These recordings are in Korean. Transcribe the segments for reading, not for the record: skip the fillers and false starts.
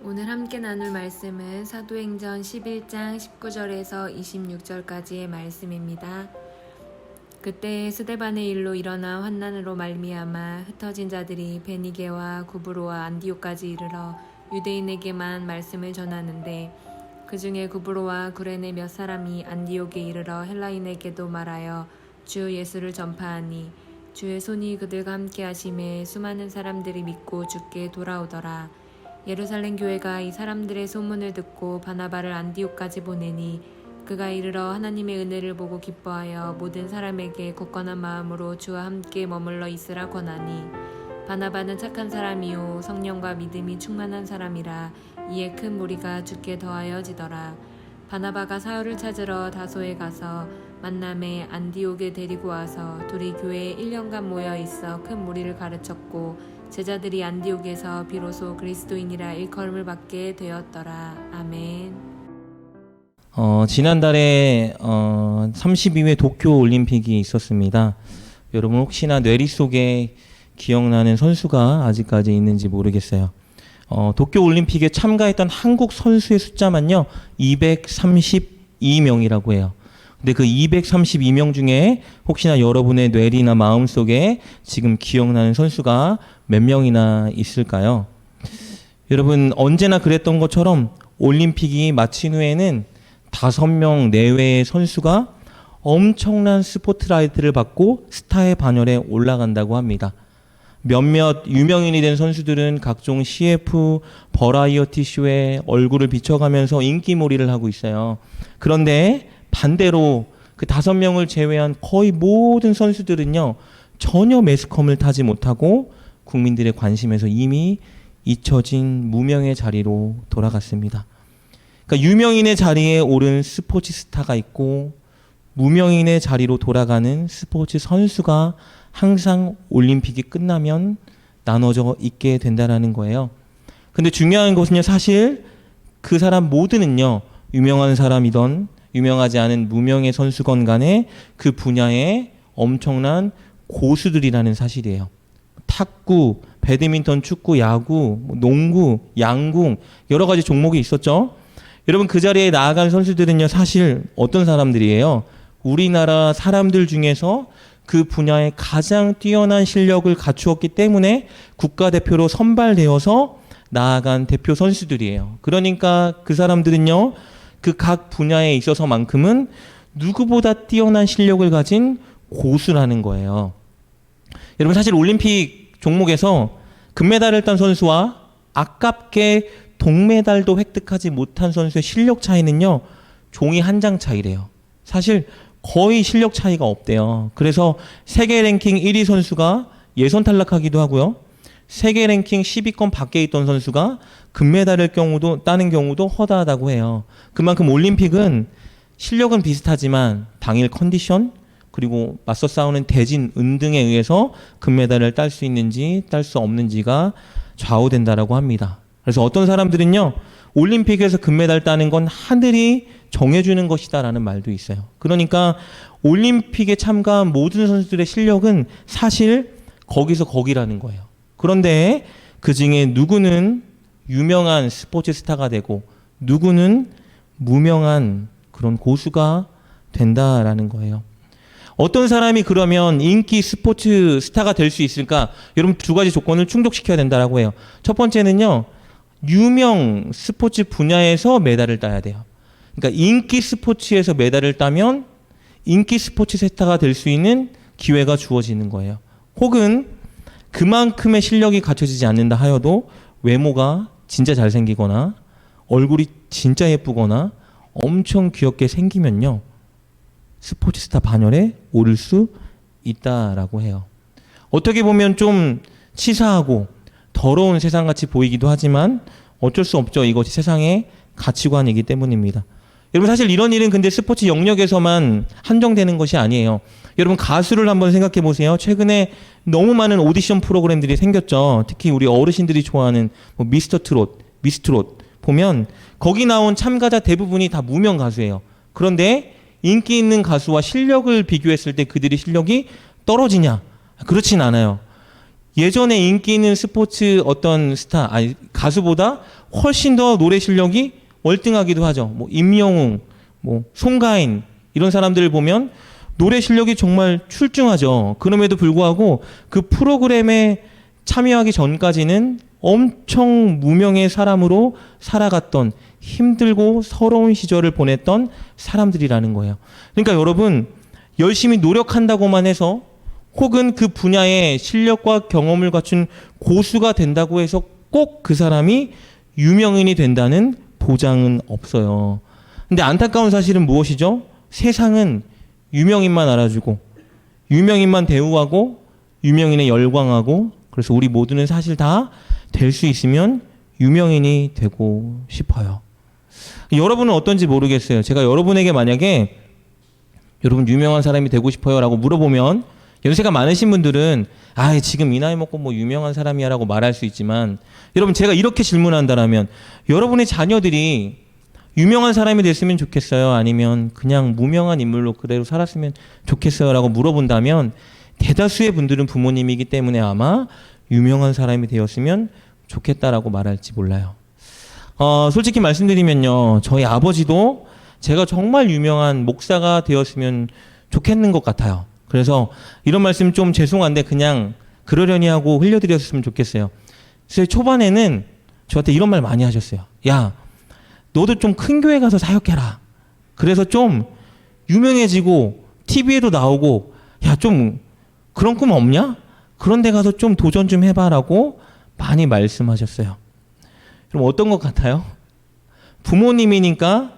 오늘 함께 나눌 말씀은 사도행전 11장 19절에서 26절까지의 말씀입니다. 그때 스데반의 일로 일어나 환난으로 말미암아 흩어진 자들이 베니게와 구브로와 안디옥까지 이르러 유대인에게만 말씀을 전하는데 그 중에 구브로와 구레네 몇 사람이 안디옥에 이르러 헬라인에게도 말하여 주 예수를 전파하니 주의 손이 그들과 함께 하심에 수많은 사람들이 믿고 주께 돌아오더라. 예루살렘 교회가 이 사람들의 소문을 듣고 바나바를 안디옥까지 보내니 그가 이르러 하나님의 은혜를 보고 기뻐하여 모든 사람에게 굳건한 마음으로 주와 함께 머물러 있으라 권하니 바나바는 착한 사람이요 성령과 믿음이 충만한 사람이라 이에 큰 무리가 주께 더하여지더라. 바나바가 사울을 찾으러 다소에 가서 만남에 안디옥에 데리고 와서 둘이 교회에 1년간 모여 있어 큰 무리를 가르쳤고 제자들이 안디옥에서 비로소 그리스도인이라 일컬음을 받게 되었더라. 아멘. 지난달에 32회 도쿄 올림픽이 있었습니다. 여러분 혹시나 뇌리 속에 기억나는 선수가 아직까지 있는지 모르겠어요. 도쿄 올림픽에 참가했던 한국 선수의 숫자만요 232명이라고 해요. 근데 그 232명 중에 혹시나 여러분의 뇌리나 마음속에 지금 기억나는 선수가 몇 명이나 있을까요? 여러분 언제나 그랬던 것처럼 올림픽이 마친 후에는 5명 내외의 선수가 엄청난 스포트라이트를 받고 스타의 반열에 올라간다고 합니다. 몇몇 유명인이 된 선수들은 각종 CF, 버라이어티 쇼에 얼굴을 비춰가면서 인기몰이를 하고 있어요. 그런데 반대로 그 5명을 제외한 거의 모든 선수들은요 전혀 매스컴을 타지 못하고 국민들의 관심에서 이미 잊혀진 무명의 자리로 돌아갔습니다. 그러니까 유명인의 자리에 오른 스포츠 스타가 있고 무명인의 자리로 돌아가는 스포츠 선수가 항상 올림픽이 끝나면 나눠져 있게 된다는 거예요. 근데 중요한 것은요 사실 그 사람 모두는요 유명한 사람이던 유명하지 않은 무명의 선수건 간에 그 분야에 엄청난 고수들이라는 사실이에요. 탁구, 배드민턴, 축구, 야구, 농구, 양궁 여러 가지 종목이 있었죠. 여러분 그 자리에 나아간 선수들은요 사실 어떤 사람들이에요? 우리나라 사람들 중에서 그 분야에 가장 뛰어난 실력을 갖추었기 때문에 국가대표로 선발되어서 나아간 대표 선수들이에요. 그러니까 그 사람들은요 그 각 분야에 있어서만큼은 누구보다 뛰어난 실력을 가진 고수라는 거예요. 여러분 사실 올림픽 종목에서 금메달을 딴 선수와 아깝게 동메달도 획득하지 못한 선수의 실력 차이는요 종이 한 장 차이래요. 사실 거의 실력 차이가 없대요. 그래서 세계 랭킹 1위 선수가 예선 탈락하기도 하고요. 세계 랭킹 10위권 밖에 있던 선수가 금메달을 따는 경우도 허다하다고 해요. 그만큼 올림픽은 실력은 비슷하지만 당일 컨디션 그리고 맞서 싸우는 대진, 은 등에 의해서 금메달을 딸 수 있는지 딸 수 없는지가 좌우된다라고 합니다. 그래서 어떤 사람들은요 올림픽에서 금메달 따는 건 하늘이 정해주는 것이다라는 말도 있어요. 그러니까 올림픽에 참가한 모든 선수들의 실력은 사실 거기서 거기라는 거예요. 그런데 그 중에 누구는 유명한 스포츠 스타가 되고 누구는 무명한 그런 고수가 된다라는 거예요. 어떤 사람이 그러면 인기 스포츠 스타가 될 수 있을까? 여러분 2가지 조건을 충족시켜야 된다라고 해요. 첫 번째는요. 유명 스포츠 분야에서 메달을 따야 돼요. 그러니까 인기 스포츠에서 메달을 따면 인기 스포츠 스타가 될 수 있는 기회가 주어지는 거예요. 혹은 그만큼의 실력이 갖춰지지 않는다 하여도 외모가 진짜 잘생기거나 얼굴이 진짜 예쁘거나 엄청 귀엽게 생기면요. 스포츠 스타 반열에 오를 수 있다라고 해요. 어떻게 보면 좀 치사하고 더러운 세상같이 보이기도 하지만 어쩔 수 없죠. 이것이 세상의 가치관이기 때문입니다. 여러분 사실 이런 일은 근데 스포츠 영역에서만 한정되는 것이 아니에요. 여러분 가수를 한번 생각해 보세요. 최근에 너무 많은 오디션 프로그램들이 생겼죠. 특히 우리 어르신들이 좋아하는 뭐 미스터 트롯, 미스트롯 보면 거기 나온 참가자 대부분이 다 무명 가수예요. 그런데 인기 있는 가수와 실력을 비교했을 때 그들의 실력이 떨어지냐? 그렇진 않아요. 예전에 인기 있는 스포츠 어떤 스타, 아니 가수보다 훨씬 더 노래 실력이 월등하기도 하죠. 뭐 임영웅, 뭐 송가인 이런 사람들을 보면 노래 실력이 정말 출중하죠. 그럼에도 불구하고 그 프로그램에 참여하기 전까지는 엄청 무명의 사람으로 살아갔던 힘들고 서러운 시절을 보냈던 사람들이라는 거예요. 그러니까 여러분 열심히 노력한다고만 해서 혹은 그 분야의 실력과 경험을 갖춘 고수가 된다고 해서 꼭 그 사람이 유명인이 된다는 보장은 없어요. 근데 안타까운 사실은 무엇이죠? 세상은 유명인만 알아주고 유명인만 대우하고 유명인에 열광하고 그래서 우리 모두는 사실 다 될 수 있으면 유명인이 되고 싶어요. 여러분은 어떤지 모르겠어요. 제가 여러분에게 만약에 여러분 유명한 사람이 되고 싶어요 라고 물어보면 연세가 많으신 분들은 아 지금 이 나이 먹고 뭐 유명한 사람이야 라고 말할 수 있지만 여러분 제가 이렇게 질문한다라면 여러분의 자녀들이 유명한 사람이 됐으면 좋겠어요? 아니면 그냥 무명한 인물로 그대로 살았으면 좋겠어요? 라고 물어본다면 대다수의 분들은 부모님이기 때문에 아마 유명한 사람이 되었으면 좋겠다라고 말할지 몰라요. 솔직히 말씀드리면요. 저희 아버지도 제가 정말 유명한 목사가 되었으면 좋겠는 것 같아요. 그래서 이런 말씀 좀 죄송한데 그냥 그러려니 하고 흘려드렸으면 좋겠어요. 그래서 초반에는 저한테 이런 말 많이 하셨어요. 야, 너도 좀 큰 교회 가서 사역해라. 그래서 좀 유명해지고 TV에도 나오고 야, 좀 그런 꿈 없냐? 그런 데 가서 좀 도전 좀 해봐라고 많이 말씀하셨어요. 그럼 어떤 것 같아요? 부모님이니까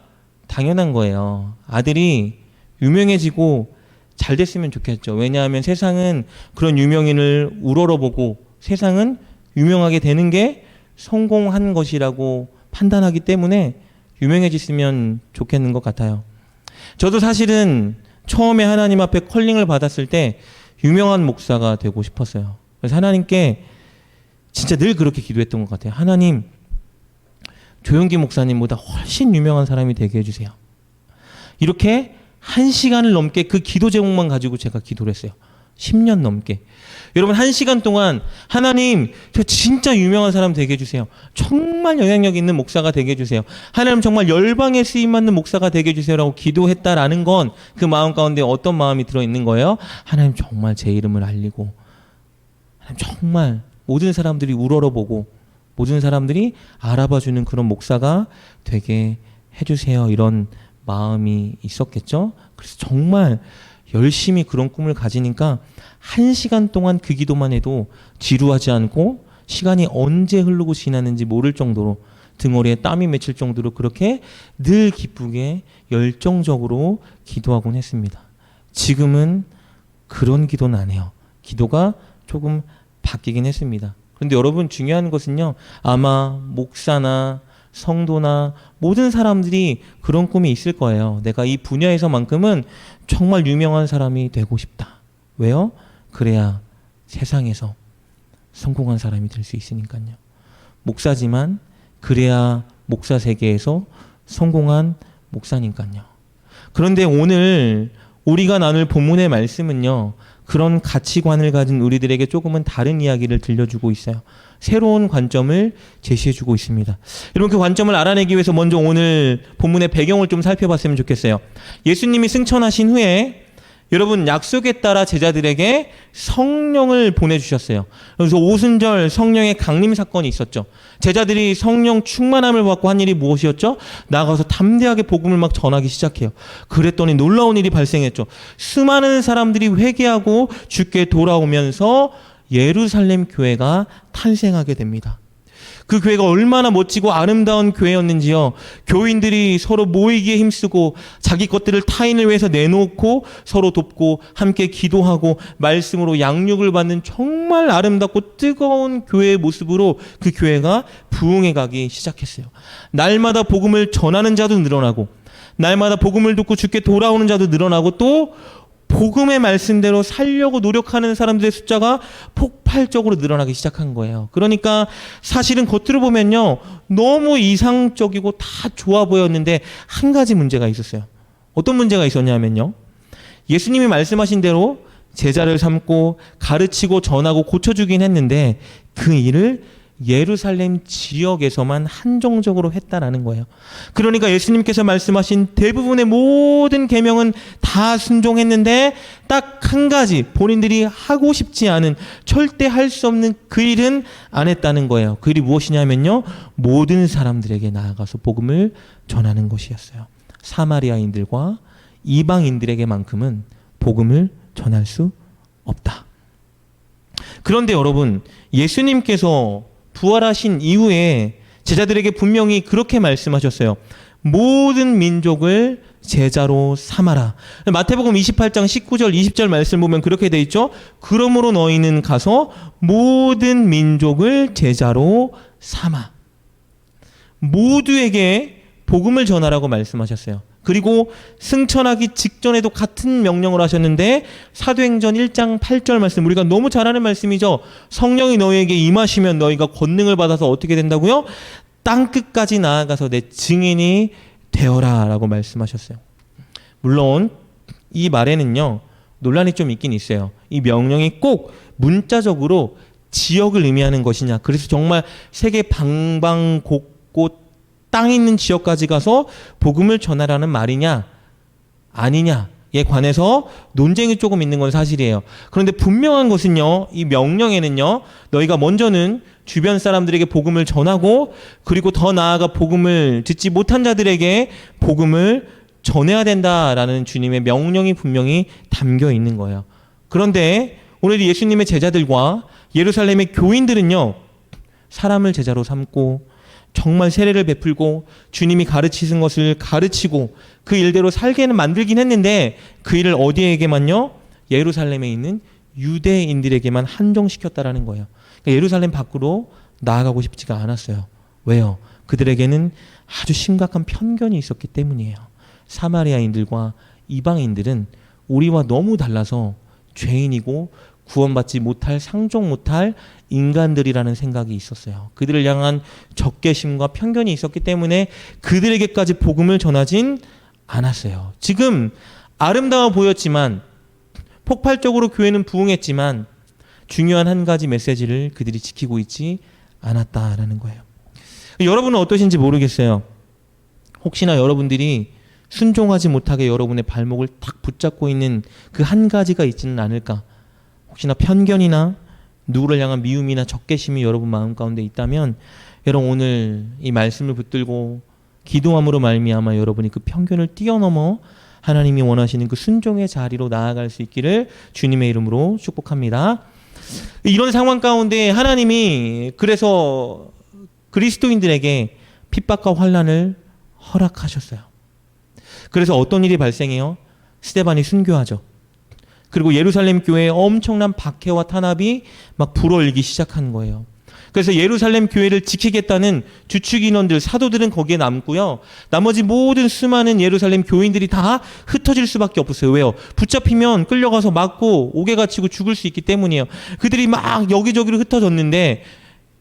당연한 거예요. 아들이 유명해지고 잘 됐으면 좋겠죠. 왜냐하면 세상은 그런 유명인을 우러러보고 세상은 유명하게 되는 게 성공한 것이라고 판단하기 때문에 유명해졌으면 좋겠는 것 같아요. 저도 사실은 처음에 하나님 앞에 컬링을 받았을 때 유명한 목사가 되고 싶었어요. 그래서 하나님께 진짜 늘 그렇게 기도했던 것 같아요. 하나님, 조용기 목사님보다 훨씬 유명한 사람이 되게 해주세요. 이렇게 1시간을 넘게 그 기도 제목만 가지고 제가 기도를 했어요. 10년 넘게. 여러분 1시간 동안 하나님 저 진짜 유명한 사람 되게 해주세요. 정말 영향력 있는 목사가 되게 해주세요. 하나님 정말 열방에 쓰임받는 목사가 되게 해주세요 라고 기도했다라는 건 그 마음 가운데 어떤 마음이 들어있는 거예요? 하나님 정말 제 이름을 알리고 하나님 정말 모든 사람들이 우러러보고 모든 사람들이 알아봐주는 그런 목사가 되게 해주세요. 이런 마음이 있었겠죠. 그래서 정말 열심히 그런 꿈을 가지니까 1시간 동안 그 기도만 해도 지루하지 않고 시간이 언제 흐르고 지나는지 모를 정도로 등허리에 땀이 맺힐 정도로 그렇게 늘 기쁘게 열정적으로 기도하곤 했습니다. 지금은 그런 기도는 안 해요. 기도가 조금 바뀌긴 했습니다. 그런데 여러분 중요한 것은요. 아마 목사나 성도나 모든 사람들이 그런 꿈이 있을 거예요. 내가 이 분야에서만큼은 정말 유명한 사람이 되고 싶다. 왜요? 그래야 세상에서 성공한 사람이 될 수 있으니까요. 목사지만 그래야 목사 세계에서 성공한 목사니까요. 그런데 오늘 우리가 나눌 본문의 말씀은요. 그런 가치관을 가진 우리들에게 조금은 다른 이야기를 들려주고 있어요. 새로운 관점을 제시해주고 있습니다. 여러분 그 관점을 알아내기 위해서 먼저 오늘 본문의 배경을 좀 살펴봤으면 좋겠어요. 예수님이 승천하신 후에 여러분 약속에 따라 제자들에게 성령을 보내주셨어요. 그래서 오순절 성령의 강림 사건이 있었죠. 제자들이 성령 충만함을 받고 한 일이 무엇이었죠? 나가서 담대하게 복음을 막 전하기 시작해요. 그랬더니 놀라운 일이 발생했죠. 수많은 사람들이 회개하고 주께 돌아오면서 예루살렘 교회가 탄생하게 됩니다. 그 교회가 얼마나 멋지고 아름다운 교회였는지요. 교인들이 서로 모이기에 힘쓰고 자기 것들을 타인을 위해서 내놓고 서로 돕고 함께 기도하고 말씀으로 양육을 받는 정말 아름답고 뜨거운 교회의 모습으로 그 교회가 부흥해 가기 시작했어요. 날마다 복음을 전하는 자도 늘어나고 날마다 복음을 듣고 주께 돌아오는 자도 늘어나고 또 복음의 말씀대로 살려고 노력하는 사람들의 숫자가 폭발적으로 늘어나기 시작한 거예요. 그러니까 사실은 겉으로 보면요. 너무 이상적이고 다 좋아 보였는데 한 가지 문제가 있었어요. 어떤 문제가 있었냐면요. 예수님이 말씀하신 대로 제자를 삼고 가르치고 전하고 고쳐주긴 했는데 그 일을 예루살렘 지역에서만 한정적으로 했다라는 거예요. 그러니까 예수님께서 말씀하신 대부분의 모든 계명은 다 순종했는데 딱 한 가지 본인들이 하고 싶지 않은 절대 할 수 없는 그 일은 안 했다는 거예요. 그 일이 무엇이냐면요, 모든 사람들에게 나아가서 복음을 전하는 것이었어요. 사마리아인들과 이방인들에게만큼은 복음을 전할 수 없다. 그런데 여러분, 예수님께서 부활하신 이후에 제자들에게 분명히 그렇게 말씀하셨어요. 모든 민족을 제자로 삼아라. 마태복음 28장 19절 20절 말씀 보면 그렇게 돼 있죠. 그러므로 너희는 가서 모든 민족을 제자로 삼아. 모두에게 복음을 전하라고 말씀하셨어요. 그리고 승천하기 직전에도 같은 명령을 하셨는데 사도행전 1장 8절 말씀, 우리가 너무 잘 아는 말씀이죠. 성령이 너희에게 임하시면 너희가 권능을 받아서 어떻게 된다고요? 땅끝까지 나아가서 내 증인이 되어라 라고 말씀하셨어요. 물론 이 말에는요, 논란이 좀 있긴 있어요. 이 명령이 꼭 문자적으로 지역을 의미하는 것이냐, 그래서 정말 세계 방방곡곡 땅 있는 지역까지 가서 복음을 전하라는 말이냐 아니냐에 관해서 논쟁이 조금 있는 건 사실이에요. 그런데 분명한 것은요, 이 명령에는요, 너희가 먼저는 주변 사람들에게 복음을 전하고 그리고 더 나아가 복음을 듣지 못한 자들에게 복음을 전해야 된다라는 주님의 명령이 분명히 담겨 있는 거예요. 그런데 오늘 예수님의 제자들과 예루살렘의 교인들은요, 사람을 제자로 삼고 정말 세례를 베풀고 주님이 가르치신 것을 가르치고 그 일대로 살게는 만들긴 했는데 그 일을 어디에게만요? 예루살렘에 있는 유대인들에게만 한정시켰다라는 거예요. 그러니까 예루살렘 밖으로 나아가고 싶지가 않았어요. 왜요? 그들에게는 아주 심각한 편견이 있었기 때문이에요. 사마리아인들과 이방인들은 우리와 너무 달라서 죄인이고 구원받지 못할, 상종 못할 인간들이라는 생각이 있었어요. 그들을 향한 적개심과 편견이 있었기 때문에 그들에게까지 복음을 전하진 않았어요. 지금 아름다워 보였지만, 폭발적으로 교회는 부흥했지만 중요한 한 가지 메시지를 그들이 지키고 있지 않았다라는 거예요. 여러분은 어떠신지 모르겠어요. 혹시나 여러분들이 순종하지 못하게 여러분의 발목을 탁 붙잡고 있는 그 한 가지가 있지는 않을까? 혹시나 편견이나 누구를 향한 미움이나 적개심이 여러분 마음 가운데 있다면, 여러분 오늘 이 말씀을 붙들고 기도함으로 말미암아 여러분이 그 편견을 뛰어넘어 하나님이 원하시는 그 순종의 자리로 나아갈 수 있기를 주님의 이름으로 축복합니다. 이런 상황 가운데 하나님이 그래서 그리스도인들에게 핍박과 환난을 허락하셨어요. 그래서 어떤 일이 발생해요? 스데반이 순교하죠. 그리고 예루살렘 교회에 엄청난 박해와 탄압이 막 불어일기 시작한 거예요. 그래서 예루살렘 교회를 지키겠다는 주축 인원들, 사도들은 거기에 남고요. 나머지 모든 수많은 예루살렘 교인들이 다 흩어질 수밖에 없었어요. 왜요? 붙잡히면 끌려가서 맞고 옥에 갇히고 죽을 수 있기 때문이에요. 그들이 막 여기저기로 흩어졌는데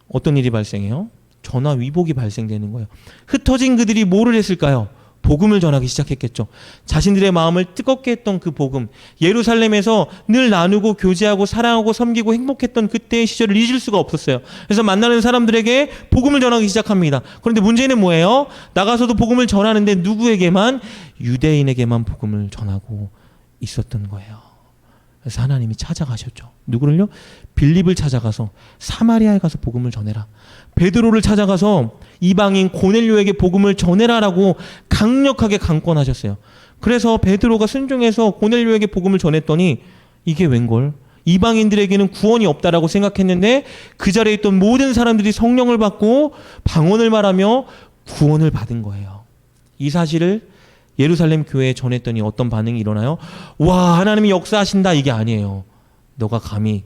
어떤 일이 발생해요? 전화 위복이 발생되는 거예요. 흩어진 그들이 뭐를 했을까요? 복음을 전하기 시작했겠죠. 자신들의 마음을 뜨겁게 했던 그 복음, 예루살렘에서 늘 나누고 교제하고 사랑하고 섬기고 행복했던 그때의 시절을 잊을 수가 없었어요. 그래서 만나는 사람들에게 복음을 전하기 시작합니다. 그런데 문제는 뭐예요? 나가서도 복음을 전하는데 누구에게만? 유대인에게만 복음을 전하고 있었던 거예요. 그래서 하나님이 찾아가셨죠. 누구를요? 빌립을 찾아가서 사마리아에 가서 복음을 전해라. 베드로를 찾아가서 이방인 고넬료에게 복음을 전해라라고 강력하게 강권하셨어요. 그래서 베드로가 순종해서 고넬료에게 복음을 전했더니 이게 웬걸? 이방인들에게는 구원이 없다라고 생각했는데 그 자리에 있던 모든 사람들이 성령을 받고 방언을 말하며 구원을 받은 거예요. 이 사실을 예루살렘 교회에 전했더니 어떤 반응이 일어나요? 와, 하나님이 역사하신다, 이게 아니에요. 너가 감히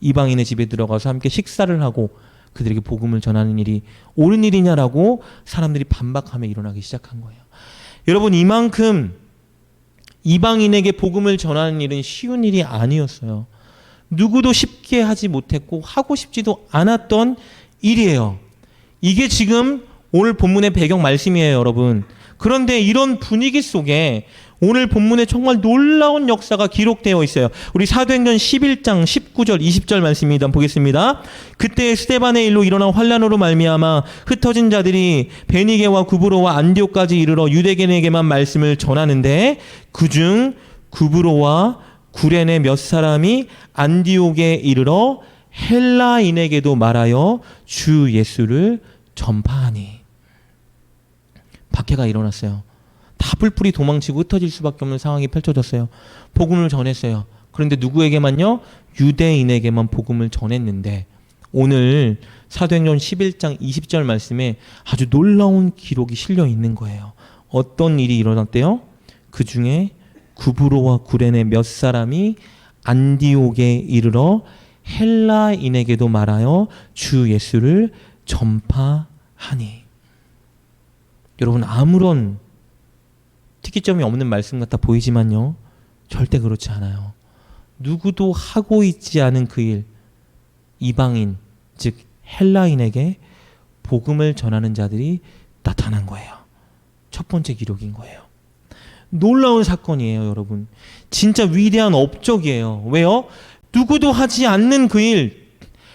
이방인의 집에 들어가서 함께 식사를 하고 그들에게 복음을 전하는 일이 옳은 일이냐라고 사람들이 반박하며 일어나기 시작한 거예요. 여러분, 이만큼 이방인에게 복음을 전하는 일은 쉬운 일이 아니었어요. 누구도 쉽게 하지 못했고 하고 싶지도 않았던 일이에요. 이게 지금 오늘 본문의 배경 말씀이에요, 여러분. 그런데 이런 분위기 속에 오늘 본문에 정말 놀라운 역사가 기록되어 있어요. 우리 사도행전 11장 19절 20절 말씀입니다. 보겠습니다. 그때 스데반의 일로 일어난 환란으로 말미암아 흩어진 자들이 베니게와 구브로와 안디옥까지 이르러 유대인에게만 말씀을 전하는데 그중 구브로와 구레네 몇 사람이 안디옥에 이르러 헬라인에게도 말하여 주 예수를 전파하니. 박해가 일어났어요. 다 뿔뿔이 도망치고 흩어질 수밖에 없는 상황이 펼쳐졌어요. 복음을 전했어요. 그런데 누구에게만요? 유대인에게만 복음을 전했는데 오늘 사도행전 11장 20절 말씀에 아주 놀라운 기록이 실려 있는 거예요. 어떤 일이 일어났대요? 그 중에 구브로와 구레네 몇 사람이 안디옥에 이르러 헬라인에게도 말하여 주 예수를 전파하니. 여러분, 아무런 특이점이 없는 말씀 같아 보이지만요, 절대 그렇지 않아요. 누구도 하고 있지 않은 그 일, 이방인, 즉 헬라인에게 복음을 전하는 자들이 나타난 거예요. 첫 번째 기록인 거예요. 놀라운 사건이에요, 여러분. 진짜 위대한 업적이에요. 왜요? 누구도 하지 않는 그 일,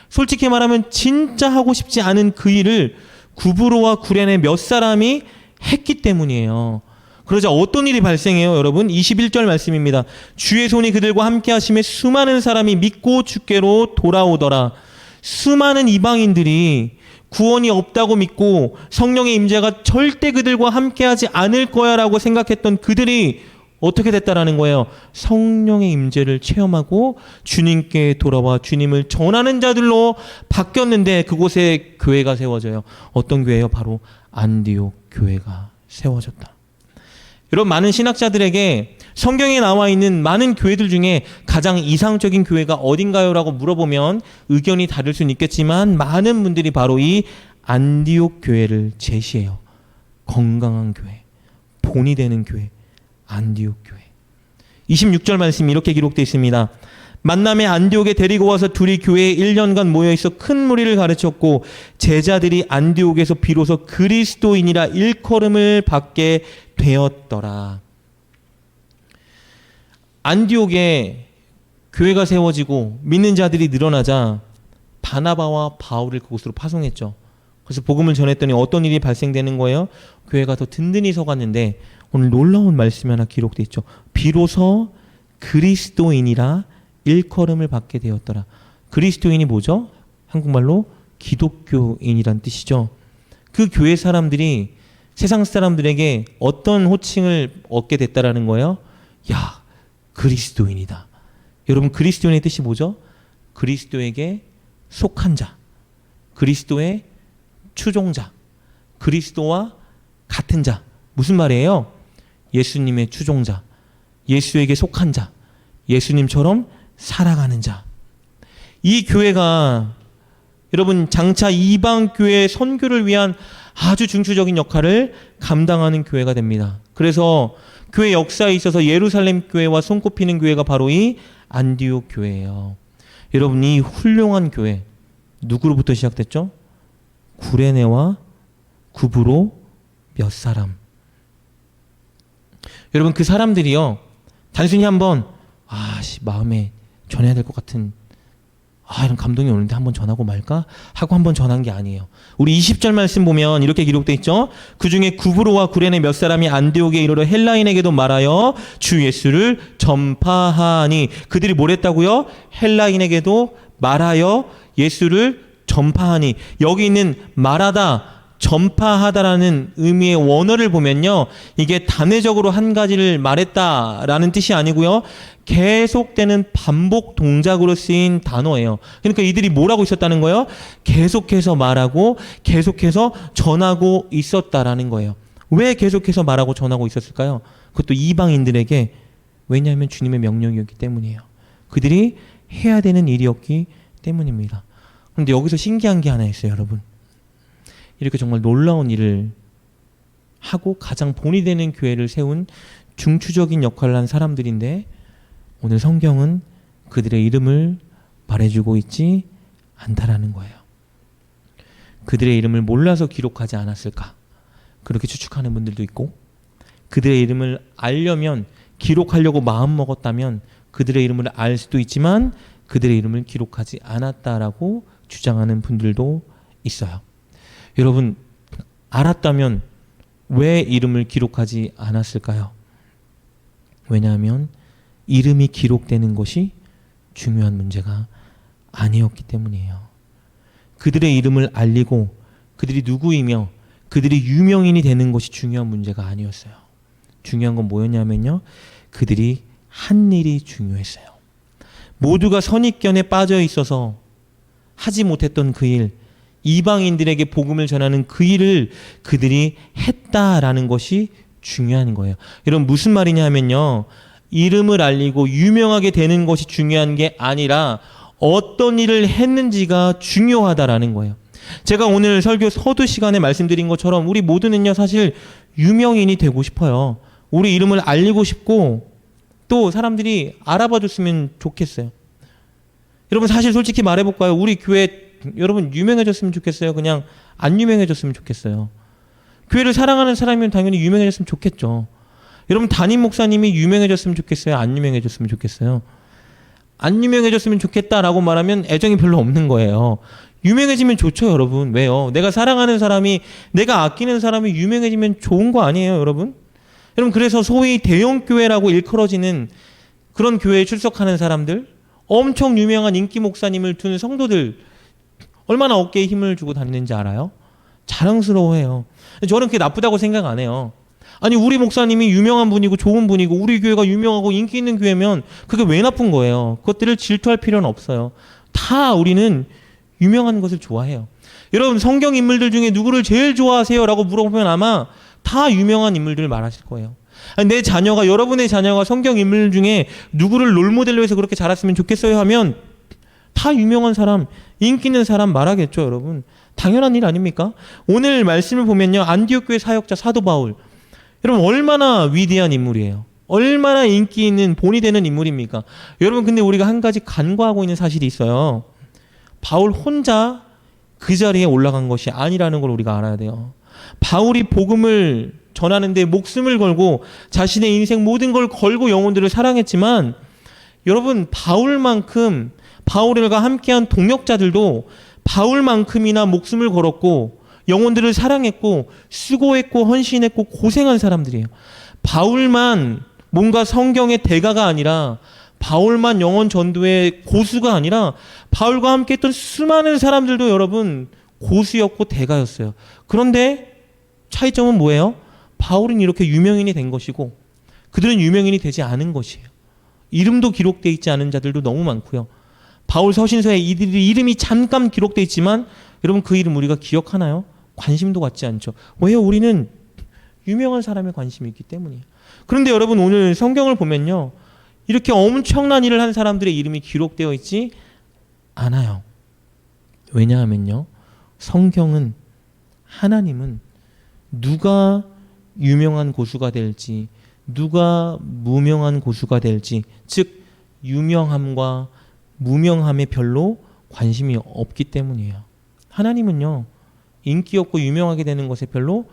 솔직히 말하면 진짜 하고 싶지 않은 그 일을 구브로와 구레네 몇 사람이 했기 때문이에요. 그러자 어떤 일이 발생해요, 여러분? 21절 말씀입니다. 주의 손이 그들과 함께 하심에 수많은 사람이 믿고 주께로 돌아오더라. 수많은 이방인들이 구원이 없다고 믿고 성령의 임재가 절대 그들과 함께하지 않을 거야라고 생각했던 그들이 어떻게 됐다라는 거예요? 성령의 임재를 체험하고 주님께 돌아와 주님을 전하는 자들로 바뀌었는데 그곳에 교회가 세워져요. 어떤 교회요? 바로 안디옥 교회가 세워졌다. 여러분, 많은 신학자들에게 성경에 나와 있는 많은 교회들 중에 가장 이상적인 교회가 어딘가요? 라고 물어보면 의견이 다를 수는 있겠지만 많은 분들이 바로 이 안디옥 교회를 제시해요. 건강한 교회, 본이 되는 교회, 안디옥 교회. 26절 말씀이 이렇게 기록되어 있습니다. 만남에 안디옥에 데리고 와서 둘이 교회에 1년간 모여있어 큰 무리를 가르쳤고 제자들이 안디옥에서 비로소 그리스도인이라 일컬음을 받게 되었더라. 안디옥에 교회가 세워지고 믿는 자들이 늘어나자 바나바와 바울을 그곳으로 파송했죠. 그래서 복음을 전했더니 어떤 일이 발생되는 거예요? 교회가 더 든든히 서갔는데 오늘 놀라운 말씀이 하나 기록되어 있죠. 비로소 그리스도인이라 일컬음을 받게 되었더라. 그리스도인이 뭐죠? 한국말로 기독교인이란 뜻이죠. 그 교회 사람들이 세상 사람들에게 어떤 호칭을 얻게 됐다라는 거예요? 야, 그리스도인이다. 여러분, 그리스도인의 뜻이 뭐죠? 그리스도에게 속한 자, 그리스도의 추종자, 그리스도와 같은 자. 무슨 말이에요? 예수님의 추종자, 예수에게 속한 자, 예수님처럼 살아가는 자. 이 교회가 여러분 장차 이방 교회의 선교를 위한 아주 중추적인 역할을 감당하는 교회가 됩니다. 그래서 교회 역사에 있어서 예루살렘 교회와 손꼽히는 교회가 바로 이 안디옥 교회예요. 여러분, 이 훌륭한 교회 누구로부터 시작됐죠? 구레네와 구브로 몇 사람. 여러분, 그 사람들이요, 단순히 한번 마음에 전해야 될 것 같은 이런 감동이 오는데 한번 전하고 말까? 하고 한번 전한 게 아니에요. 우리 20절 말씀 보면 이렇게 기록되어 있죠. 그 중에 구브로와 구레네 몇 사람이 안디옥에 이르러 헬라인에게도 말하여 주 예수를 전파하니. 그들이 뭘 했다고요? 헬라인에게도 말하여 예수를 전파하니. 여기 있는 말하다, 전파하다라는 의미의 원어를 보면요, 이게 단회적으로 한 가지를 말했다라는 뜻이 아니고요, 계속되는 반복 동작으로 쓰인 단어예요. 그러니까 이들이 뭘 하고 있었다는 거예요? 계속해서 말하고 계속해서 전하고 있었다라는 거예요. 왜 계속해서 말하고 전하고 있었을까요? 그것도 이방인들에게. 왜냐하면 주님의 명령이었기 때문이에요. 그들이 해야 되는 일이었기 때문입니다. 그런데 여기서 신기한 게 하나 있어요, 여러분. 이렇게 정말 놀라운 일을 하고 가장 본이 되는 교회를 세운 중추적인 역할을 한 사람들인데 오늘 성경은 그들의 이름을 말해주고 있지 않다라는 거예요. 그들의 이름을 몰라서 기록하지 않았을까? 그렇게 추측하는 분들도 있고, 그들의 이름을 알려면, 기록하려고 마음먹었다면 그들의 이름을 알 수도 있지만 그들의 이름을 기록하지 않았다라고 주장하는 분들도 있어요. 여러분, 알았다면 왜 이름을 기록하지 않았을까요? 왜냐하면 이름이 기록되는 것이 중요한 문제가 아니었기 때문이에요. 그들의 이름을 알리고 그들이 누구이며 그들이 유명인이 되는 것이 중요한 문제가 아니었어요. 중요한 건 뭐였냐면요, 그들이 한 일이 중요했어요. 모두가 선입견에 빠져 있어서 하지 못했던 그 일, 이방인들에게 복음을 전하는 그 일을 그들이 했다라는 것이 중요한 거예요. 여러분, 무슨 말이냐 하면요, 이름을 알리고 유명하게 되는 것이 중요한 게 아니라 어떤 일을 했는지가 중요하다라는 거예요. 제가 오늘 설교 서두 시간에 말씀드린 것처럼 우리 모두는요, 사실 유명인이 되고 싶어요. 우리 이름을 알리고 싶고 또 사람들이 알아봐 줬으면 좋겠어요. 여러분, 사실 솔직히 말해볼까요? 우리 교회 여러분 유명해졌으면 좋겠어요? 그냥 안 유명해졌으면 좋겠어요? 교회를 사랑하는 사람이면 당연히 유명해졌으면 좋겠죠. 여러분, 담임 목사님이 유명해졌으면 좋겠어요? 안 유명해졌으면 좋겠어요? 안 유명해졌으면 좋겠다라고 말하면 애정이 별로 없는 거예요. 유명해지면 좋죠, 여러분. 왜요? 내가 사랑하는 사람이, 내가 아끼는 사람이 유명해지면 좋은 거 아니에요, 여러분? 여러분, 그래서 소위 대형 교회라고 일컬어지는 그런 교회에 출석하는 사람들, 엄청 유명한 인기 목사님을 둔 성도들, 얼마나 어깨에 힘을 주고 다니는지 알아요? 자랑스러워해요. 저는 그게 나쁘다고 생각 안 해요. 아니, 우리 목사님이 유명한 분이고 좋은 분이고 우리 교회가 유명하고 인기 있는 교회면 그게 왜 나쁜 거예요? 그것들을 질투할 필요는 없어요. 다 우리는 유명한 것을 좋아해요. 여러분, 성경 인물들 중에 누구를 제일 좋아하세요? 라고 물어보면 아마 다 유명한 인물들을 말하실 거예요. 아니, 내 자녀가, 여러분의 자녀가 성경 인물 중에 누구를 롤모델로 해서 그렇게 자랐으면 좋겠어요 하면 다 유명한 사람, 인기 있는 사람 말하겠죠, 여러분. 당연한 일 아닙니까? 오늘 말씀을 보면요, 안디옥 교회 사역자 사도 바울, 여러분 얼마나 위대한 인물이에요. 얼마나 인기 있는 본이 되는 인물입니까? 여러분, 근데 우리가 한 가지 간과하고 있는 사실이 있어요. 바울 혼자 그 자리에 올라간 것이 아니라는 걸 우리가 알아야 돼요. 바울이 복음을 전하는데 목숨을 걸고 자신의 인생 모든 걸 걸고 영혼들을 사랑했지만, 여러분, 바울과 함께한 동역자들도 바울만큼이나 목숨을 걸었고 영혼들을 사랑했고 수고했고 헌신했고 고생한 사람들이에요. 바울만 뭔가 성경의 대가가 아니라, 바울만 영혼 전도의 고수가 아니라 바울과 함께 했던 수많은 사람들도 여러분 고수였고 대가였어요. 그런데 차이점은 뭐예요? 바울은 이렇게 유명인이 된 것이고 그들은 유명인이 되지 않은 것이에요. 이름도 기록되어 있지 않은 자들도 너무 많고요. 바울 서신서에 이들의 이름이 잠깐 기록되어 있지만 여러분, 그 이름 우리가 기억하나요? 관심도 갖지 않죠. 왜요? 우리는 유명한 사람에 관심이 있기 때문이에요. 그런데 여러분, 오늘 성경을 보면요, 이렇게 엄청난 일을 한 사람들의 이름이 기록되어 있지 않아요. 왜냐하면요, 성경은, 하나님은 누가 유명한 고수가 될지, 누가 무명한 고수가 될지, 즉 유명함과 무명함에 별로 관심이 없기 때문이에요. 하나님은요, 인기 없고 유명하게 되는 것에 별로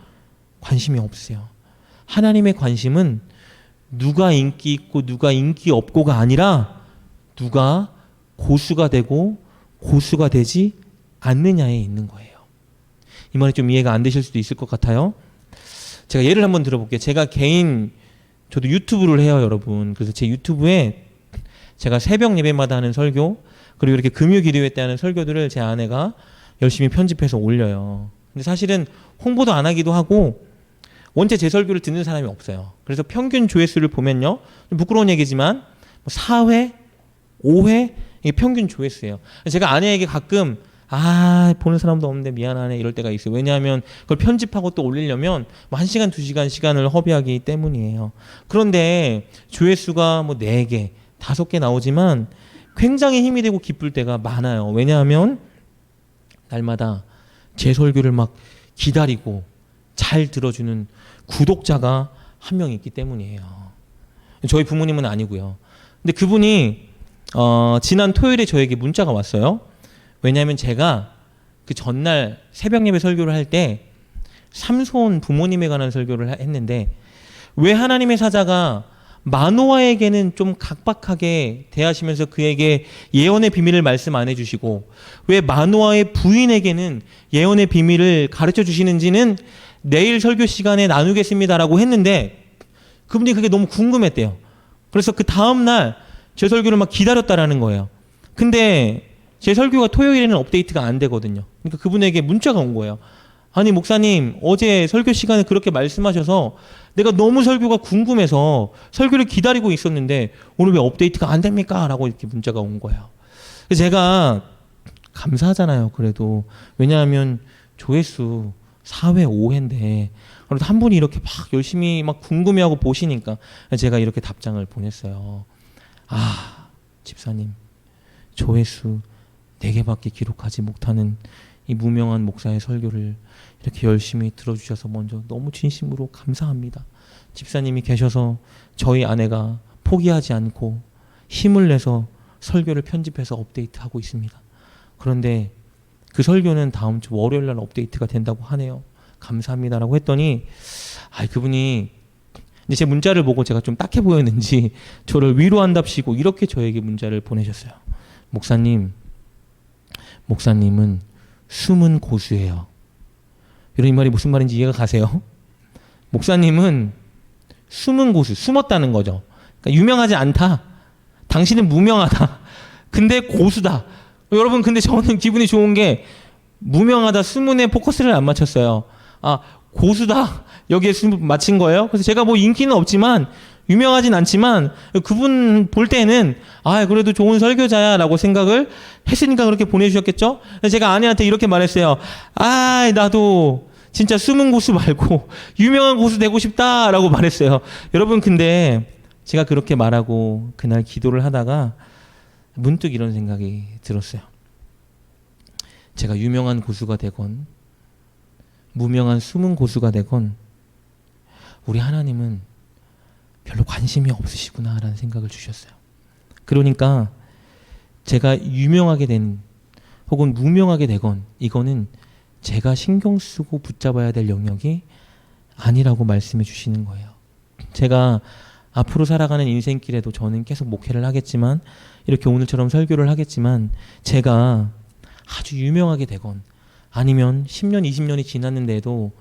관심이 없어요. 하나님의 관심은 누가 인기 있고 누가 인기 없고가 아니라 누가 고수가 되고 고수가 되지 않느냐에 있는 거예요. 이 말이 좀 이해가 안 되실 수도 있을 것 같아요. 제가 예를 한번 들어볼게요. 저도 유튜브를 해요, 여러분. 그래서 제 유튜브에 제가 새벽 예배마다 하는 설교, 그리고 이렇게 금요 기도회 때 하는 설교들을 제 아내가 열심히 편집해서 올려요. 근데 사실은 홍보도 안 하기도 하고 원체 제 설교를 듣는 사람이 없어요. 그래서 평균 조회수를 보면요, 좀 부끄러운 얘기지만 4회, 5회 이게 평균 조회수예요. 제가 아내에게 가끔 보는 사람도 없는데 미안하네 이럴 때가 있어요. 왜냐하면 그걸 편집하고 또 올리려면 1시간, 2시간 시간을 허비하기 때문이에요. 그런데 조회수가 4개, 5개 나오지만 굉장히 힘이 되고 기쁠 때가 많아요. 왜냐하면 날마다 제 설교를 막 기다리고 잘 들어주는 구독자가 한 명 있기 때문이에요. 저희 부모님은 아니고요. 근데 그분이 지난 토요일에 저에게 문자가 왔어요. 왜냐하면 제가 그 전날 새벽 예배 설교를 할 때 삼손 부모님에 관한 설교를 했는데 왜 하나님의 사자가 마노아에게는 좀 각박하게 대하시면서 그에게 예언의 비밀을 말씀 안 해주시고 왜 마노아의 부인에게는 예언의 비밀을 가르쳐 주시는지는 내일 설교 시간에 나누겠습니다라고 했는데 그분이 그게 너무 궁금했대요. 그래서 그 다음날 제 설교를 막 기다렸다라는 거예요. 근데 제 설교가 토요일에는 업데이트가 안 되거든요. 그러니까 그분에게 문자가 온 거예요. 아니 목사님 어제 설교 시간에 그렇게 말씀하셔서 내가 너무 설교가 궁금해서 설교를 기다리고 있었는데 오늘 왜 업데이트가 안 됩니까? 라고 이렇게 문자가 온 거예요. 그래서 제가 감사하잖아요. 그래도 왜냐하면 조회수 4회 5회인데 그래도 한 분이 이렇게 막 열심히 막 궁금해하고 보시니까 제가 이렇게 답장을 보냈어요. 아 집사님 조회수 4개밖에 기록하지 못하는 이 무명한 목사의 설교를 이렇게 열심히 들어주셔서 먼저 너무 진심으로 감사합니다. 집사님이 계셔서 저희 아내가 포기하지 않고 힘을 내서 설교를 편집해서 업데이트하고 있습니다. 그런데 그 설교는 다음 주 월요일 날 업데이트가 된다고 하네요. 감사합니다라고 했더니 그분이 이제 제 문자를 보고 제가 좀 딱해 보였는지 저를 위로한답시고 이렇게 저에게 문자를 보내셨어요. 목사님은 숨은 고수예요. 이런 말이 무슨 말인지 이해가 가세요? 목사님은 숨은 고수, 숨었다는 거죠. 그러니까 유명하지 않다. 당신은 무명하다. 근데 고수다. 여러분 근데 저는 기분이 좋은 게 무명하다, 수문에 포커스를 안 맞췄어요. 고수다. 여기에 맞힌 거예요. 그래서 제가 뭐 인기는 없지만 유명하진 않지만 그분 볼 때는 그래도 좋은 설교자야 라고 생각을 했으니까 그렇게 보내주셨겠죠. 제가 아내한테 이렇게 말했어요. 나도 진짜 숨은 고수 말고 유명한 고수 되고 싶다 라고 말했어요. 여러분 근데 제가 그렇게 말하고 그날 기도를 하다가 문득 이런 생각이 들었어요. 제가 유명한 고수가 되건 무명한 숨은 고수가 되건 우리 하나님은 별로 관심이 없으시구나라는 생각을 주셨어요. 그러니까 제가 유명하게 된 혹은 무명하게 되건 이거는 제가 신경 쓰고 붙잡아야 될 영역이 아니라고 말씀해 주시는 거예요. 제가 앞으로 살아가는 인생길에도 저는 계속 목회를 하겠지만 이렇게 오늘처럼 설교를 하겠지만 제가 아주 유명하게 되건 아니면 10년, 20년이 지났는데도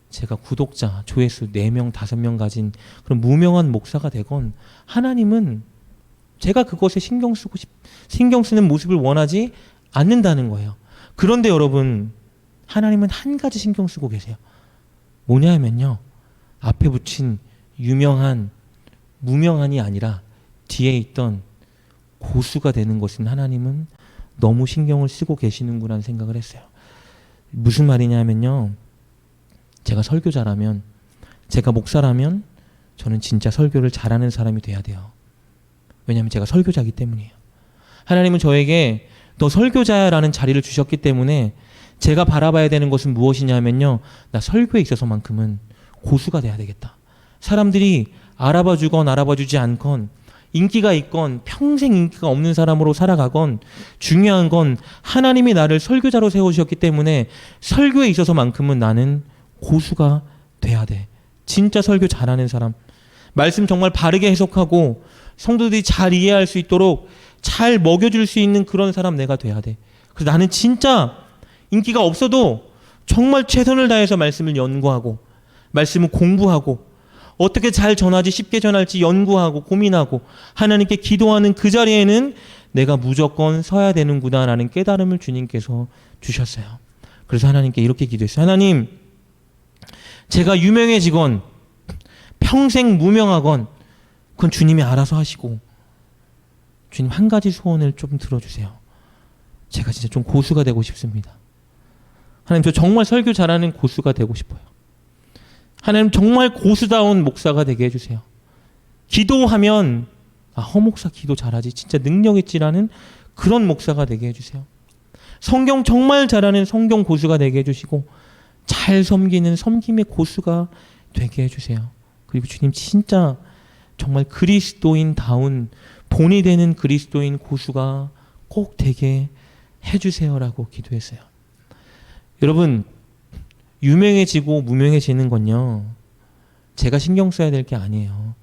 제가 구독자, 조회수 4명, 5명 가진 그런 무명한 목사가 되건 하나님은 제가 그것에 신경 쓰는 모습을 원하지 않는다는 거예요. 그런데 여러분 하나님은 한 가지 신경 쓰고 계세요. 뭐냐면요. 앞에 붙인 유명한, 무명한이 아니라 뒤에 있던 고수가 되는 것은 하나님은 너무 신경을 쓰고 계시는구나 생각을 했어요. 무슨 말이냐면요. 제가 설교자라면, 제가 목사라면 저는 진짜 설교를 잘하는 사람이 돼야 돼요. 왜냐하면 제가 설교자이기 때문이에요. 하나님은 저에게 너 설교자라는 자리를 주셨기 때문에 제가 바라봐야 되는 것은 무엇이냐면요. 나 설교에 있어서만큼은 고수가 돼야 되겠다. 사람들이 알아봐 주건 알아봐 주지 않건 인기가 있건 평생 인기가 없는 사람으로 살아가건 중요한 건 하나님이 나를 설교자로 세우셨기 때문에 설교에 있어서만큼은 나는 고수가 돼야 돼. 진짜 설교 잘하는 사람. 말씀 정말 바르게 해석하고 성도들이 잘 이해할 수 있도록 잘 먹여줄 수 있는 그런 사람 내가 돼야 돼. 그래서 나는 진짜 인기가 없어도 정말 최선을 다해서 말씀을 연구하고 말씀을 공부하고 어떻게 잘 전하지 쉽게 전할지 연구하고 고민하고 하나님께 기도하는 그 자리에는 내가 무조건 서야 되는구나라는 깨달음을 주님께서 주셨어요. 그래서 하나님께 이렇게 기도했어요. 하나님, 제가 유명해지건 평생 무명하건 그건 주님이 알아서 하시고 주님 한 가지 소원을 좀 들어주세요. 제가 진짜 좀 고수가 되고 싶습니다. 하나님, 저 정말 설교 잘하는 고수가 되고 싶어요. 하나님, 정말 고수다운 목사가 되게 해주세요. 기도하면 허 목사 기도 잘하지 진짜 능력 있지라는 그런 목사가 되게 해주세요. 성경 정말 잘하는 성경 고수가 되게 해주시고 잘 섬기는 섬김의 고수가 되게 해주세요. 그리고 주님 진짜 정말 그리스도인다운 본이 되는 그리스도인 고수가 꼭 되게 해주세요라고 기도했어요. 여러분, 유명해지고 무명해지는 건요, 제가 신경 써야 될 게 아니에요.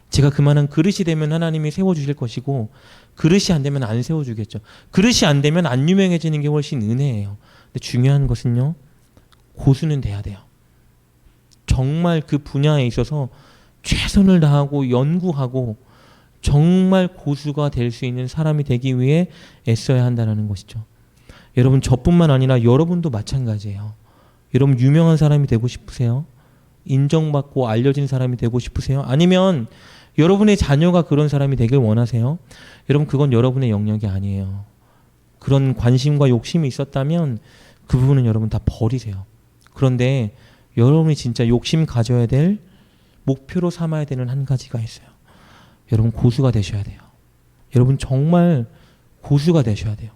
제가 그만한 그릇이 되면 하나님이 세워주실 것이고 그릇이 안 되면 안 세워주겠죠. 그릇이 안 되면 안 유명해지는 게 훨씬 은혜예요. 근데 중요한 것은요. 고수는 돼야 돼요. 정말 그 분야에 있어서 최선을 다하고 연구하고 정말 고수가 될 수 있는 사람이 되기 위해 애써야 한다는 것이죠. 여러분 저뿐만 아니라 여러분도 마찬가지예요. 여러분 유명한 사람이 되고 싶으세요? 인정받고 알려진 사람이 되고 싶으세요? 아니면 여러분의 자녀가 그런 사람이 되길 원하세요? 여러분 그건 여러분의 영역이 아니에요. 그런 관심과 욕심이 있었다면 그 부분은 여러분 다 버리세요. 그런데 여러분이 진짜 욕심 가져야 될 목표로 삼아야 되는 한 가지가 있어요. 여러분 고수가 되셔야 돼요. 여러분 정말 고수가 되셔야 돼요.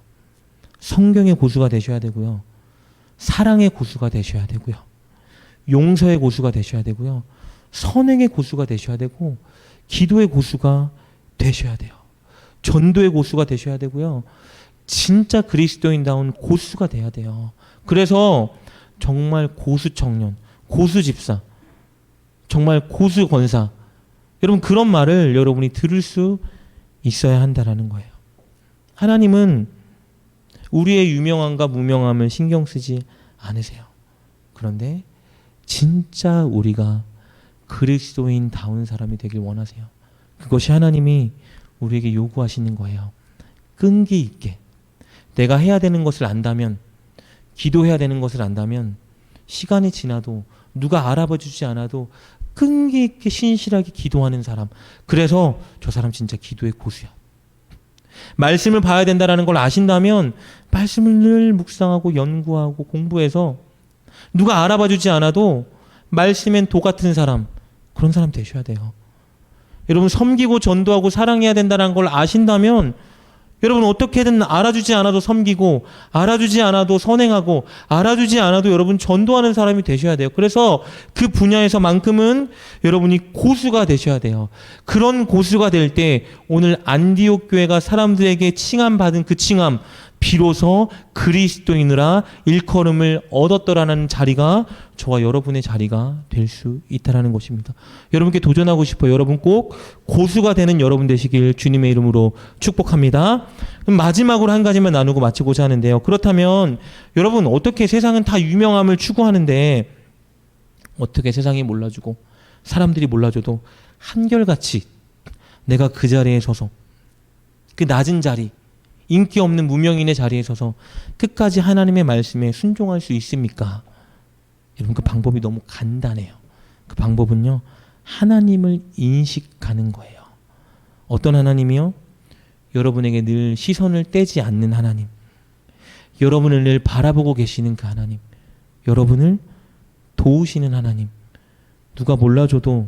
성경의 고수가 되셔야 되고요. 사랑의 고수가 되셔야 되고요. 용서의 고수가 되셔야 되고요. 선행의 고수가 되셔야 되고 기도의 고수가 되셔야 돼요. 전도의 고수가 되셔야 되고요. 진짜 그리스도인다운 고수가 돼야 돼요. 그래서 정말 고수 청년, 고수 집사, 정말 고수 권사, 여러분 그런 말을 여러분이 들을 수 있어야 한다라는 거예요. 하나님은 우리의 유명함과 무명함을 신경 쓰지 않으세요. 그런데 진짜 우리가 그리스도인다운 사람이 되길 원하세요. 그것이 하나님이 우리에게 요구하시는 거예요. 끈기 있게 내가 해야 되는 것을 안다면, 기도해야 되는 것을 안다면 시간이 지나도 누가 알아봐 주지 않아도 끈기 있게 신실하게 기도하는 사람. 그래서 저 사람 진짜 기도의 고수야. 말씀을 봐야 된다는 걸 아신다면 말씀을 늘 묵상하고 연구하고 공부해서 누가 알아봐 주지 않아도 말씀엔 도 같은 사람, 그런 사람 되셔야 돼요. 여러분 섬기고 전도하고 사랑해야 된다는 걸 아신다면 여러분 어떻게든 알아주지 않아도 섬기고 알아주지 않아도 선행하고 알아주지 않아도 여러분 전도하는 사람이 되셔야 돼요. 그래서 그 분야에서만큼은 여러분이 고수가 되셔야 돼요. 그런 고수가 될 때 오늘 안디옥 교회가 사람들에게 칭함받은 그 칭함, 비로소 그리스도인으로 일컬음을 얻었더라는 자리가 저와 여러분의 자리가 될 수 있다는 것입니다. 여러분께 도전하고 싶어요. 여러분 꼭 고수가 되는 여러분 되시길 주님의 이름으로 축복합니다. 그럼 마지막으로 한 가지만 나누고 마치고자 하는데요. 그렇다면 여러분 어떻게 세상은 다 유명함을 추구하는데 어떻게 세상이 몰라주고 사람들이 몰라줘도 한결같이 내가 그 자리에 서서 그 낮은 자리, 인기 없는 무명인의 자리에 서서 끝까지 하나님의 말씀에 순종할 수 있습니까? 여러분 그 방법이 너무 간단해요. 그 방법은요. 하나님을 인식하는 거예요. 어떤 하나님이요? 여러분에게 늘 시선을 떼지 않는 하나님. 여러분을 늘 바라보고 계시는 그 하나님. 여러분을 도우시는 하나님. 누가 몰라줘도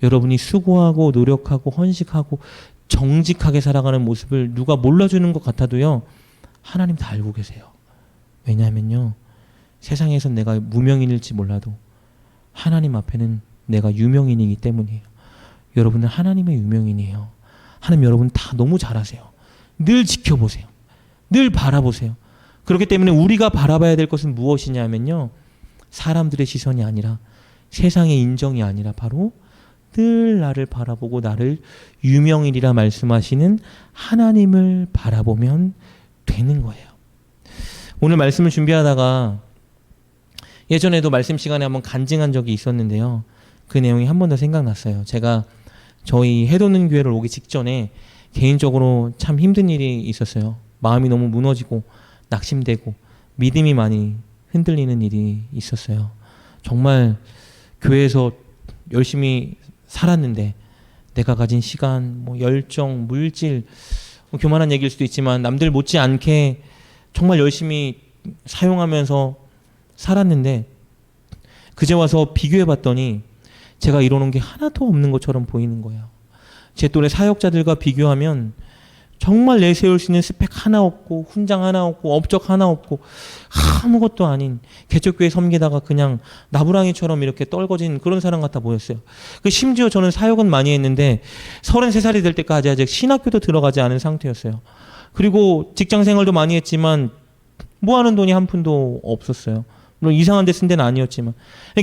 여러분이 수고하고 노력하고 헌식하고 정직하게 살아가는 모습을 누가 몰라주는 것 같아도요. 하나님 다 알고 계세요. 왜냐하면요. 세상에선 내가 무명인일지 몰라도 하나님 앞에는 내가 유명인이기 때문이에요. 여러분은 하나님의 유명인이에요. 하나님 여러분 다 너무 잘하세요. 늘 지켜보세요. 늘 바라보세요. 그렇기 때문에 우리가 바라봐야 될 것은 무엇이냐면요. 사람들의 시선이 아니라 세상의 인정이 아니라 바로 늘 나를 바라보고 나를 유명인이라 말씀하시는 하나님을 바라보면 되는 거예요. 오늘 말씀을 준비하다가 예전에도 말씀 시간에 한번 간증한 적이 있었는데요. 그 내용이 한 번 더 생각났어요. 제가 저희 해돋는 교회를 오기 직전에 개인적으로 참 힘든 일이 있었어요. 마음이 너무 무너지고 낙심되고 믿음이 많이 흔들리는 일이 있었어요. 정말 교회에서 열심히 살았는데 내가 가진 시간, 열정, 물질, 교만한 얘기일 수도 있지만 남들 못지않게 정말 열심히 사용하면서 살았는데 그제 와서 비교해봤더니 제가 이뤄놓은 게 하나도 없는 것처럼 보이는 거예요. 제 또래 사역자들과 비교하면 정말 내세울 수 있는 스펙 하나 없고 훈장 하나 없고 업적 하나 없고 아무것도 아닌 개척교회 섬기다가 그냥 나부랑이처럼 이렇게 떨궈진 그런 사람 같아 보였어요. 심지어 저는 사역은 많이 했는데 33살이 될 때까지 아직 신학교도 들어가지 않은 상태였어요. 그리고 직장생활도 많이 했지만 모아놓은 돈이 한 푼도 없었어요. 물론 이상한 데 쓴 데는 아니었지만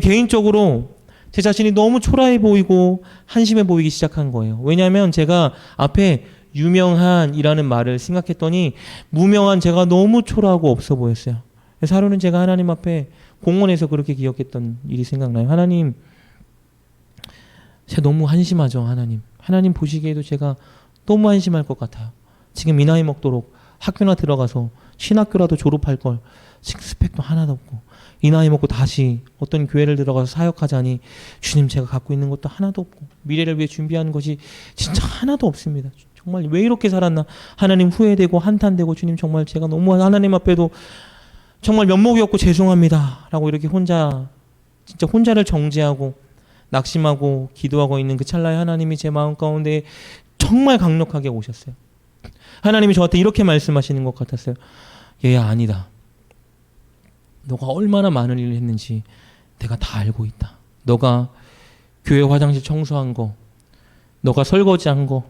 개인적으로 제 자신이 너무 초라해 보이고 한심해 보이기 시작한 거예요. 왜냐하면 제가 앞에 유명한이라는 말을 생각했더니 무명한 제가 너무 초라하고 없어 보였어요. 그래서 하루는 제가 하나님 앞에 공원에서 그렇게 기억했던 일이 생각나요. 하나님, 제가 너무 한심하죠. 하나님 보시기에도 제가 너무 한심할 것 같아요. 지금 이 나이 먹도록 학교나 들어가서 신학교라도 졸업할 걸 지금 스펙도 하나도 없고, 이 나이 먹고 다시 어떤 교회를 들어가서 사역하자니 주님, 제가 갖고 있는 것도 하나도 없고 미래를 위해 준비하는 것이 진짜 하나도 없습니다. 정말 왜 이렇게 살았나. 하나님 후회되고 한탄되고, 주님 정말 제가 너무 하나님 앞에도 정말 면목이 없고 죄송합니다 라고 이렇게 진짜 혼자를 정죄하고 낙심하고 기도하고 있는 그 찰나에 하나님이 제 마음 가운데 정말 강력하게 오셨어요. 하나님이 저한테 이렇게 말씀하시는 것 같았어요. 얘야, 아니다. 너가 얼마나 많은 일을 했는지 내가 다 알고 있다. 너가 교회 화장실 청소한 거, 너가 설거지한 거,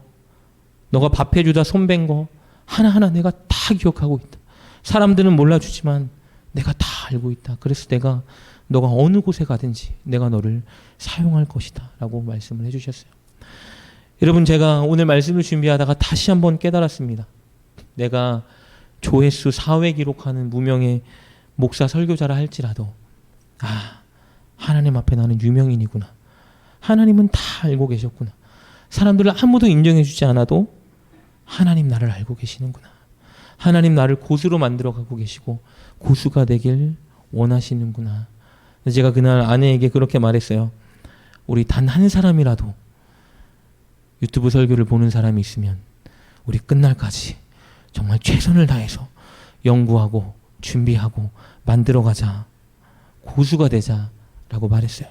너가 밥 해주다 손 뺀 거 하나하나 내가 다 기억하고 있다. 사람들은 몰라주지만 내가 다 알고 있다. 그래서 내가 너가 어느 곳에 가든지 내가 너를 사용할 것이다 라고 말씀을 해주셨어요. 여러분, 제가 오늘 말씀을 준비하다가 다시 한번 깨달았습니다. 내가 조회수 4회 기록하는 무명의 목사 설교자라 할지라도 하나님 앞에 나는 유명인이구나. 하나님은 다 알고 계셨구나. 사람들을 아무도 인정해 주지 않아도 하나님 나를 알고 계시는구나. 하나님 나를 고수로 만들어가고 계시고 고수가 되길 원하시는구나. 제가 그날 아내에게 그렇게 말했어요. 우리 단 한 사람이라도 유튜브 설교를 보는 사람이 있으면 우리 끝날까지 정말 최선을 다해서 연구하고 준비하고 만들어가자. 고수가 되자라고 말했어요.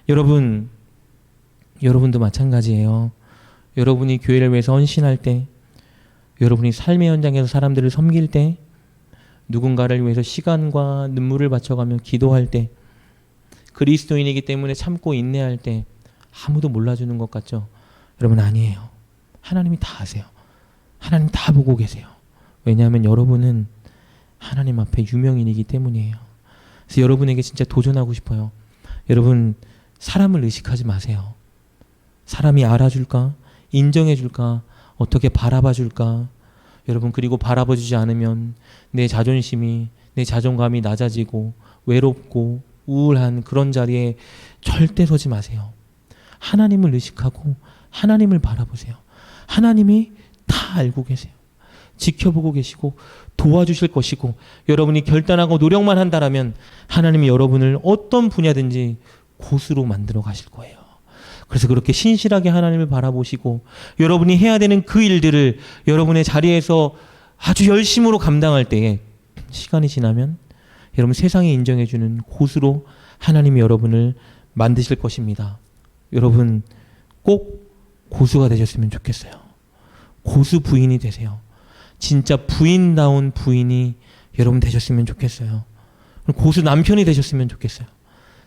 여러분도 마찬가지예요. 여러분이 교회를 위해서 헌신할 때, 여러분이 삶의 현장에서 사람들을 섬길 때, 누군가를 위해서 시간과 눈물을 바쳐가며 기도할 때, 그리스도인이기 때문에 참고 인내할 때 아무도 몰라주는 것 같죠? 여러분, 아니에요. 하나님이 다 아세요. 하나님 다 보고 계세요. 왜냐하면 여러분은 하나님 앞에 유명인이기 때문이에요. 그래서 여러분에게 진짜 도전하고 싶어요. 여러분, 사람을 의식하지 마세요. 사람이 알아줄까? 인정해줄까? 어떻게 바라봐줄까? 여러분, 그리고 바라봐주지 않으면 내 자존심이, 내 자존감이 낮아지고 외롭고 우울한 그런 자리에 절대 서지 마세요. 하나님을 의식하고 하나님을 바라보세요. 하나님이 다 알고 계세요. 지켜보고 계시고 도와주실 것이고, 여러분이 결단하고 노력만 한다라면 하나님이 여러분을 어떤 분야든지 고수로 만들어 가실 거예요. 그래서 그렇게 신실하게 하나님을 바라보시고 여러분이 해야 되는 그 일들을 여러분의 자리에서 아주 열심으로 감당할 때에 시간이 지나면 여러분 세상이 인정해주는 고수로 하나님이 여러분을 만드실 것입니다. 여러분 꼭 고수가 되셨으면 좋겠어요. 고수 부인이 되세요. 진짜 부인다운 부인이 여러분 되셨으면 좋겠어요. 고수 남편이 되셨으면 좋겠어요.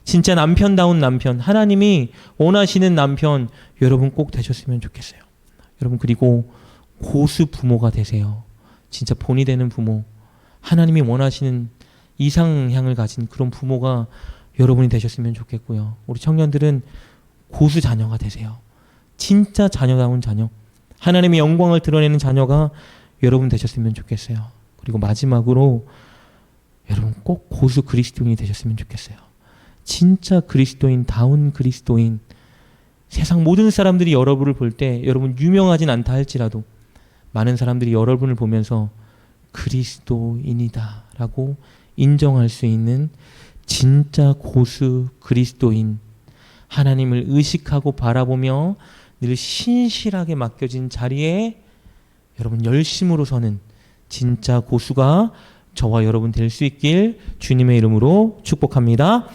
진짜 남편다운 남편, 하나님이 원하시는 남편 여러분 꼭 되셨으면 좋겠어요. 여러분, 그리고 고수 부모가 되세요. 진짜 본이 되는 부모, 하나님이 원하시는 이상향을 가진 그런 부모가 여러분이 되셨으면 좋겠고요. 우리 청년들은 고수 자녀가 되세요. 진짜 자녀다운 자녀, 하나님의 영광을 드러내는 자녀가 여러분 되셨으면 좋겠어요. 그리고 마지막으로 여러분 꼭 고수 그리스도인이 되셨으면 좋겠어요. 진짜 그리스도인다운 그리스도인. 세상 모든 사람들이 여러분을 볼 때 여러분 유명하진 않다 할지라도 많은 사람들이 여러분을 보면서 그리스도인이다 라고 인정할 수 있는 진짜 고수 그리스도인, 하나님을 의식하고 바라보며 늘 신실하게 맡겨진 자리에 여러분 열심으로 서는 진짜 고수가 저와 여러분 될 수 있길 주님의 이름으로 축복합니다.